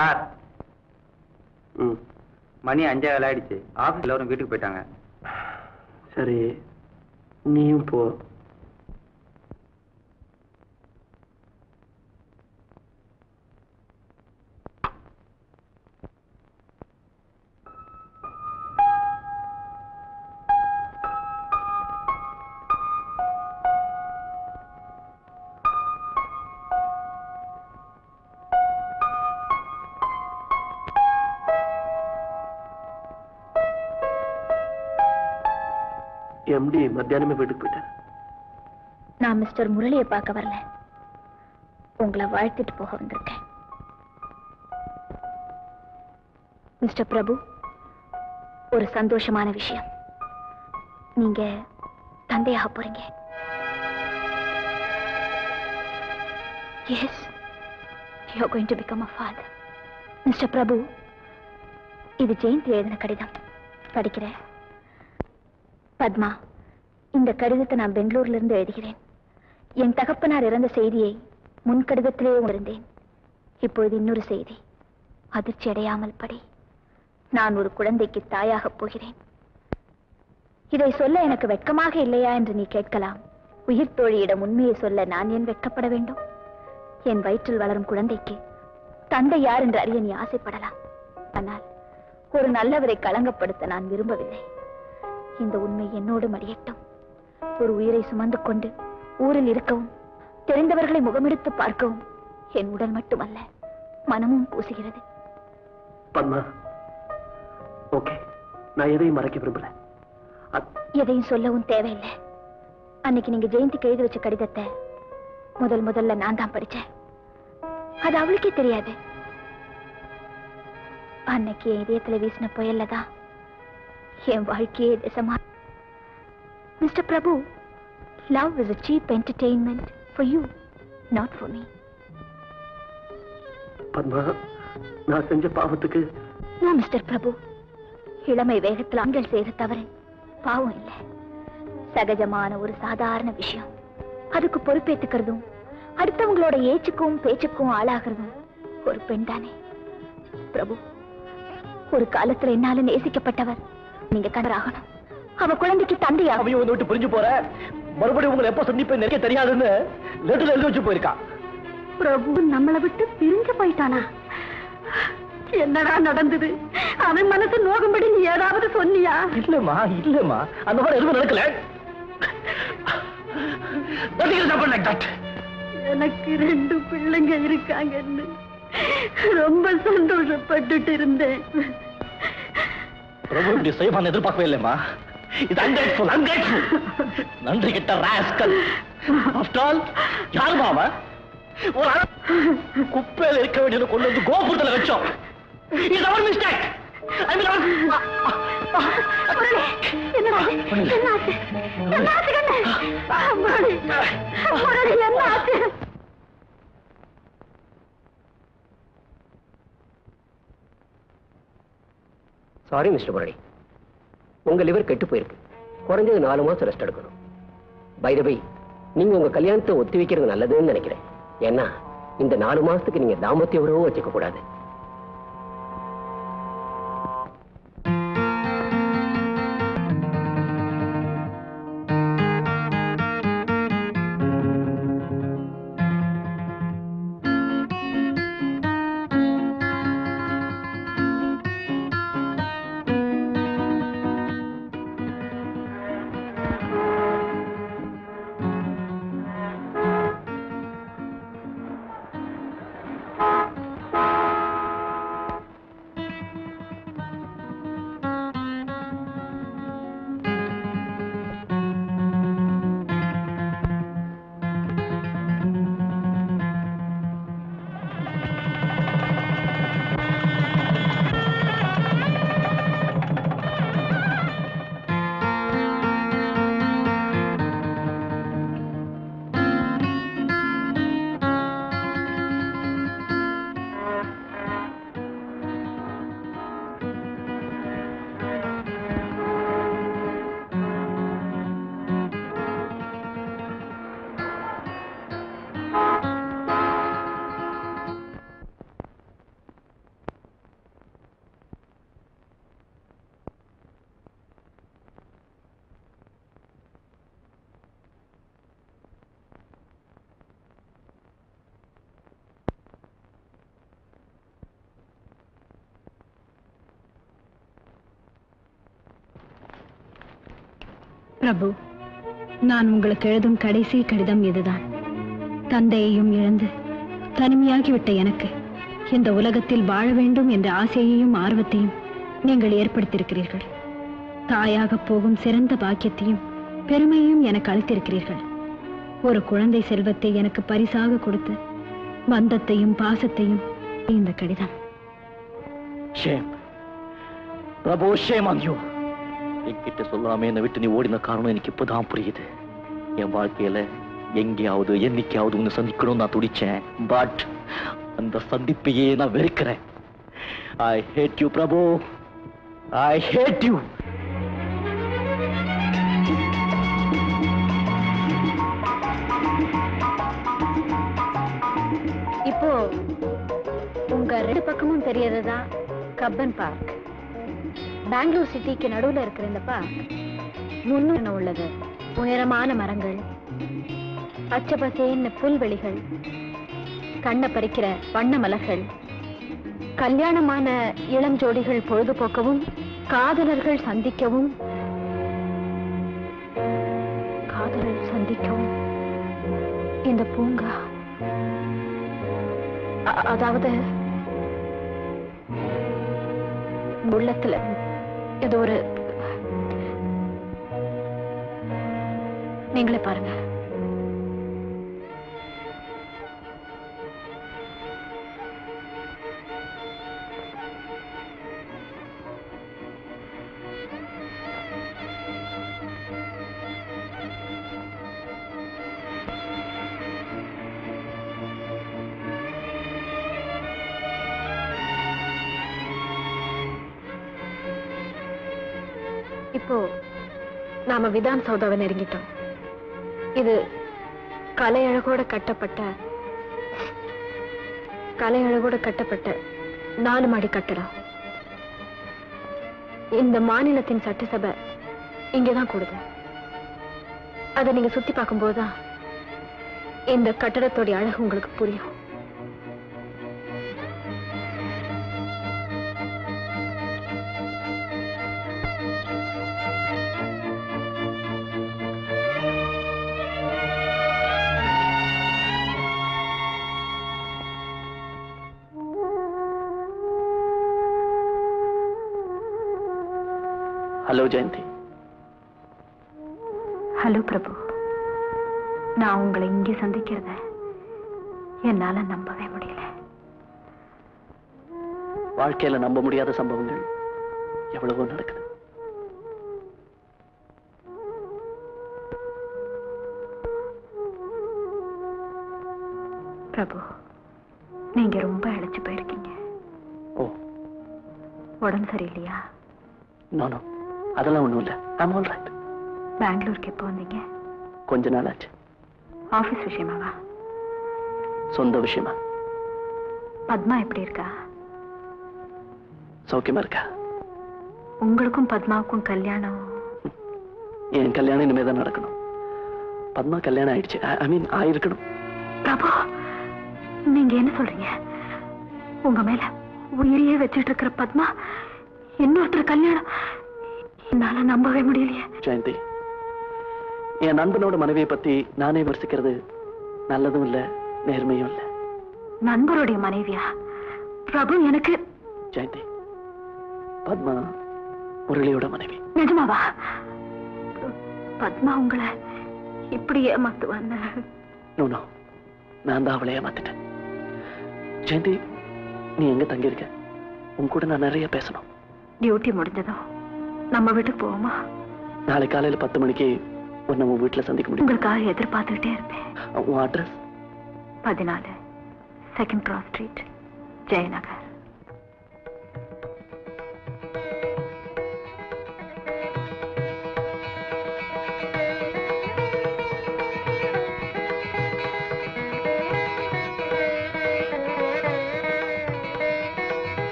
Sir, மணி 5 ஆயிடுச்சு. Office எல்லாரும் வீட்டுக்கு போயிட்டாங்க. சரி, நீயும் போ. எம்டி மத்தியானமே வீட்டுக்கு போயிட்டேன். நான் மிஸ்டர் முரளியை பார்க்க வரல, உங்களை வாழ்த்திட்டு போக வந்திருக்கேன். மிஸ்டர் பிரபு, ஒரு சந்தோஷமான விஷயம். நீங்க தந்தையாக போறீங்க. Yes, you are going to become a father. Mister Prabhu, இது ஜெயந்தி எழுதின கடிதம். படிக்கிறேன். பத்மா, இந்த கடிதத்தை நான் பெங்களூர்ல இருந்து எழுதுகிறேன். என் தகப்பனார் இறந்த செய்தியை முன் கடிதத்திலே உணர்ந்தேன். இப்பொழுது இன்னொரு செய்தி. அதிர்ச்சி அடையாமல் படி. நான் ஒரு குழந்தைக்கு தாயாக போகிறேன். இதை சொல்ல எனக்கு வெட்கமாக இல்லையா என்று நீ கேட்கலாம். உயிர் தோழியிடம் உண்மையை சொல்ல நான் ஏன் வெட்கப்பட வேண்டும்? என் வயிற்றில் வளரும் குழந்தைக்கு தந்தை யார் என்று அறிய நீ ஆசைப்படலாம். ஆனால் ஒரு நல்லவரை களங்கப்படுத்த நான் விரும்பவில்லை. இந்த உண்மை என்னோடு மடியட்டும். ஒரு உயிரை சுமந்து கொண்டு ஊரில் இருக்கவும், தெரிந்தவர்களை முகமெடுத்து பார்க்கவும் என் உடல் மட்டுமல்ல, மனமும் பூசுகிறது. பத்மா, ஓகே, நான் எதையும் மறைக்க விரும்பல. எதையும் சொல்லவும் தேவையில்லை. அன்னைக்கு நீங்க ஜெயந்திக்கு எழுதி வச்ச கடிதத்தை முதல்ல நான் தான் படிச்சேன். அது அவளுக்கே தெரியாது. அன்னைக்கு என் இதயத்துல வீசின புயல்லதான் என் வாழ்க்கையே திசமா. Mister Prabhu, love is a cheap entertainment for you, not for me. Padma, நான் செஞ்ச பாவத்துக்கு. நான் மிஸ்டர் பிரபு, இளமை வேகத்தில் ஆண்கள் செய்த தவறு பாவம் இல்லை, சகஜமான ஒரு சாதாரண விஷயம். அதுக்கு பொறுப்பேற்றுக்கிறதும் அடுத்தவங்களோட ஏச்சுக்கும் பேச்சுக்கும் ஆளாகிறதும் ஒரு பெண் தானே. பிரபு, ஒரு காலத்துல என்னால நேசிக்கப்பட்டவர் நீங்க கணவராகணும். அவ குழந்தைக்கு தந்தையாக. அவையும் வந்து விட்டு புரிஞ்சு போற. மறுபடியும் உங்களை எப்போ சந்திப்பேன் நினைக்க தெரியாதுன்னு லெட்டர்ல எழுதி வச்சு போயிருக்கா. பிரபு நம்மளை விட்டு பிரிஞ்சு போயிட்டானா? என்னடா நடந்தது? அவன் மனசு நோகும்படி நீ ஏதாவது சொன்னியா? இல்லம்மா, அந்த மாதிரி எதுவும் நடக்கல. எனக்கு 2 பிள்ளைங்க இருக்காங்கன்னு ரொம்ப சந்தோஷப்பட்டுட்டு இருந்தேன். பிரபு இப்படி செய்வான் எதிர்பார்க்கவே இல்லைம்மா. இது ungrateful. நன்றி கிட்ட ராஸ்கல். ஆஃப்டர் ஆல் யாருமா அவன்? ஒரு குப்பையில இருக்க வேண்டியது கொண்டு வந்து கோபுரத்துல வச்சோம். இது அவர் மிஸ்டேக். சாரி மிஸ்டர் முரளி, உங்க லிவர் கெட்டு போயிருக்கு. குறைஞ்சது 4 மாசம் ரெஸ்ட் எடுக்கணும். பை தி வே, நீங்க உங்க கல்யாணத்தை ஒத்தி வைக்கிறது நல்லதுன்னு நினைக்கிறேன். ஏன்னா இந்த 4 மாசத்துக்கு நீங்க தாம்பத்திய உறவும் வச்சுக்க கூடாது. பிரபு, நான் உங்களுக்கு எழுதும் கடைசி கடிதம் இதுதான். தந்தையையும் இழந்து தனிமையாகிவிட்ட எனக்கு இந்த உலகத்தில் வாழ வேண்டும் என்ற ஆசையையும் ஆர்வத்தையும் நீங்கள் ஏற்படுத்தியிருக்கிறீர்கள். தாயாக போகும் சிறந்த பாக்கியத்தையும் பெருமையையும் எனக்கு அளித்திருக்கிறீர்கள். ஒரு குழந்தை செல்வத்தை எனக்கு பரிசாக கொடுத்து பந்தத்தையும் பாசத்தையும் இந்த கடிதம். பிரபு, ஷேம் ஆன் யூ. என்கிட்ட சொல்லாம என்னை விட்டு நீ ஓடின காரணம் எனக்கு இப்பதான் புரியுது. என் வாழ்க்கையில எங்கேயாவது என்னைக்காவது உன்னை சந்திக்கணும் நான் துடிச்சேன். பட் அந்த சந்திப்பையே நான் வெறுக்கிறேன். I hate you Prabhu, I hate you. இப்போ உங்க ரெண்டு பக்கமும் தெரியறதுதான் கப்பன் பார்க். பெங்களூர் சிட்டிக்கு நடுவுல இருக்கிற இந்த பார்க் முன்னும் உள்ளது. உயரமான மரங்கள், பச்சை பசேன்னு புல்வெளிகள், கண்ணை பறிக்கிற வண்ண மலர்கள், கல்யாணமான இளம் ஜோடிகள் பொழுதுபோக்கவும், காதலர்கள் சந்திக்கவும் இந்த பூங்கா, அதாவது உள்ளத்துல ஏதோ ஒரு, நீங்களே பாருங்க. இப்போ நாம விதான் சௌதாவை நெருங்கிட்டோம். இது கலையழகோட கட்டப்பட்ட 4 மாடி கட்டடம். இந்த மாநிலத்தின் சட்டசபை இங்கதான் கூடுது. அதை நீங்க சுத்தி பார்க்கும்போதுதான் இந்த கட்டடத்தோட அழகு உங்களுக்கு புரியும். ஹலோ ஜெயந்தி. ஹலோ பிரபு. நான் உங்களை இங்கே சந்திக்கிறத என்னால நம்பவே முடியல. வாழ்க்கையில நம்ப முடியாத சம்பவங்கள் எவ்வளவோ நடக்குது. பிரபு, நீங்க ரொம்ப இழைச்சு போயிருக்கீங்க. ஓ, உடம்பு சரியில்லையா? நோ, அதெல்லாம் ஒண்ணும் இல்ல. I'm all right. பெங்களூருக்கு எப்போ வந்தீங்க? கொஞ்ச நாள் ஆச்சு. ஆபீஸ் விஷயமாவா? சொந்த விஷயமா. பத்மா எப்படி இருக்கா? சௌக்கியமா இருக்கா? உங்களுக்கும் பத்மாவுக்கும் கல்யாணம்? என் கல்யாணம் இனிமேதான் நடக்கணும். பத்மா கல்யாணம் ஆயிடுச்சு. ஐ மீன் ஆயிருக்கணும். பிரபு, நீங்க என்ன சொல்றீங்க? உங்க மேல உயிரையே வச்சிட்டு இருக்கிற பத்மா இன்னொருத்தர் கல்யாணம்? என்னால நம்பவே முடியலையே. ஜெயந்தி, என் நண்பனோட மனைவியை பத்தி நானே விமர்சிக்கிறது நல்லதும் இல்ல, நேர்மையும் இல்ல. நண்பருடைய மனைவியா? பிரபு, எனக்கு ஜெயந்தி, பத்மா முரளியோட மனைவி. நிஜமாவா? பத்மா உங்களை இப்படி ஏமாத்துவான்னு? நோ, நான் தான் அவளை ஏமாத்திட்டேன். ஜெயந்தி, நீ எங்க தங்கியிருக்க? உன் கூட நான் நிறைய பேசணும். டியூட்டி முடிஞ்சதும் நம்ம வீட்டுக்கு போவோமா? நாளை காலையில 10 மணிக்கு உன்னை உன் வீட்டுல சந்திக்க முடியும். உங்களுக்காக எதிர்பார்த்துக்கிட்டே இருப்பேன். உன் address? 14 2nd Cross Street, Jayanagar.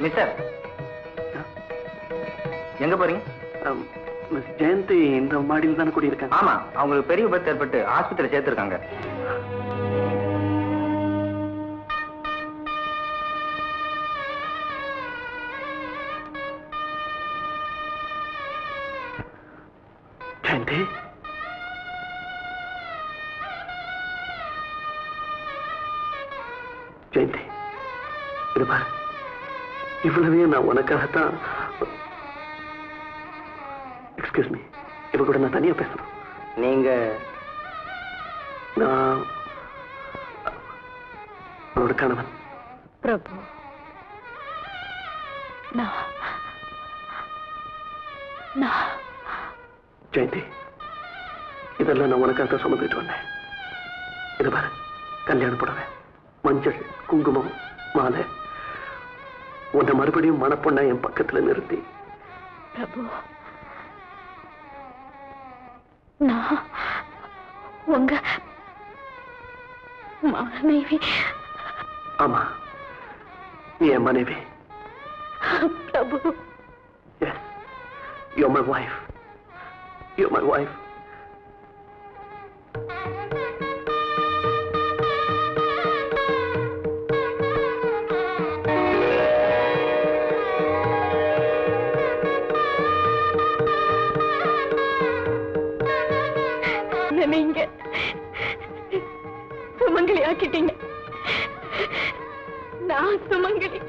Mister, எங்க போறீங்க? மிஸ் ஜெயந்தி இந்த மாடியில் தானே குடியிருக்காங்க? ஆமா, அவங்களுக்கு பெரிய விபத்து ஏற்பட்டு ஆஸ்பத்திரி சேர்த்திருக்காங்க. ஜெயந்தி, ஜெயந்தி, இது பாரு, இவ்வளவே நான் உனக்காகத்தான். எக்ஸ்கியூஸ் மீ, இவ கூட நான் தனியா பேசணும். நீங்க நான் அவளோட கணவன். பிரபு, ஜெயந்தி, இதெல்லாம் நான் உனக்காக சுமந்துட்டு வந்தேன். இது பாரு, கல்யாண புடவை, மஞ்சள், குங்குமம், மாலை, உன்னை மறுபடியும் மணப்பொண்ணா என் பக்கத்துல நிறுத்தி. பிரபு, நான் உங்க மனைவி. ஆமா, நீ என் மனைவி. பிரபு, Yes, you're my wife. You're my wife. நீங்க சுமங்கலி ஆக்கிட்டீங்க. நான் சுமங்கலி.